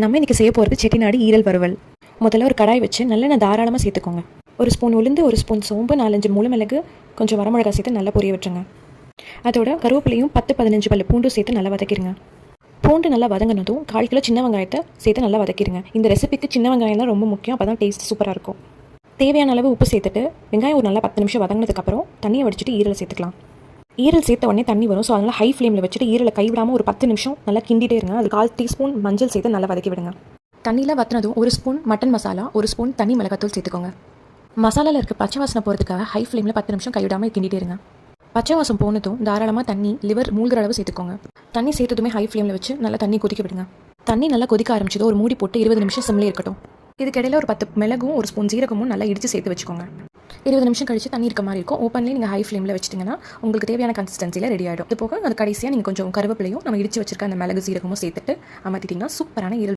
நம்ம இன்றைக்கி செய்ய போகிறது செட்டிநாடு ஈரல் வறுவல். முதல்ல ஒரு கடாய் வச்சு நல்லெண்ணெய் தாராளமாக சேர்த்துக்கோங்க. ஒரு ஸ்பூன் உளுந்து, ஒரு ஸ்பூன் சோம்பு, 4-5 முழுமிளகு, கொஞ்சம் வரமிளகா சேர்த்து நல்லா பொரிய விட்டுருங்க. அதோட கருவேப்பிலையும் 10-15 பல்லு பூண்டும் சேர்த்து நல்லா வதக்கிடுங்க. பூண்டு நல்லா வதங்கினதும் 1/4 கிலோ சின்ன வெங்காயத்தை சேர்த்து நல்லா வதக்கிடுங்க. இந்த ரெசிபிக்கு சின்ன வெங்காயம் தான் ரொம்ப முக்கியம், அப்போ தான் டேஸ்ட் சூப்பராக இருக்கும். தேவையான அளவு உப்பு சேர்த்துட்டு வெங்காயம் ஒரு நல்லா 10 நிமிஷம் வதங்கினதுக்கப்புறம் தண்ணியை வடிச்சிட்டு ஈரலை சேர்த்துக்கலாம். ஈரல் சேர்த்த உடனே தண்ணி வரும். ஸோ அதனால் ஹை ஃப்ளேமில் வச்சுட்டு ஈரலை கைவிடாமல் ஒரு 10 நிமிஷம் நல்லா கிண்டிகிட்டே இருங்க. அது 1/4 டீஸ்பூன் மஞ்சள் சேர்த்து நல்லா வதக்கி விடுங்க. தண்ணியில் வற்றினதும் 1 ஸ்பூன் மட்டன் மசாலா, 1 ஸ்பூன் தனி மிளகாத்தூள் சேர்த்துக்கோங்க. மசாலாவில் இருக்க பச்சை வாசனை போகிறதுக்காக ஹை ஃப்ளேமில் 10 நிமிஷம் கைவிடாமல் கிண்டிகிட்டே இருங்க. பச்சை வாசம் போனதும் தாராளமாக தண்ணி லிவர் மூழ்கிற அளவு சேர்த்துக்கோங்க. தண்ணி சேர்த்ததுமே ஹை ஃப்ளேமில் வச்சு நல்லா தண்ணி கொதிக்க விடுங்க. தண்ணி நல்லா கொதிக்க ஆரம்பிச்சதோ ஒரு மூடி போட்டு 20 நிமிஷம் சிம்லே இருக்கட்டும். இதுக்கிடையில் ஒரு 10 மிளகும் 1 ஸ்பூன் ஜீரகமும் நல்லா இடித்து சேர்த்து வச்சுக்கோங்க. 20 நிமிஷம் கழிச்சு தண்ணி இருக்க மாதிரி இருக்கும். ஓப்பன்லேயே நீங்கள் ஹை ஃப்ளேமில் வச்சிட்டிங்கன்னா உங்களுக்கு தேவையான கன்சிஸ்டன்சியில் ரெடி ஆகிடும். இது போக அது கடைசியாக நீங்கள் கொஞ்சம் கருவேப்பிலையும் நம்ம இடித்து வச்சிருக்க அந்த மிளகு ஜீரகமும் சேர்த்துட்டு அமர்த்திட்டிங்கன்னா சூப்பரான ஈரல்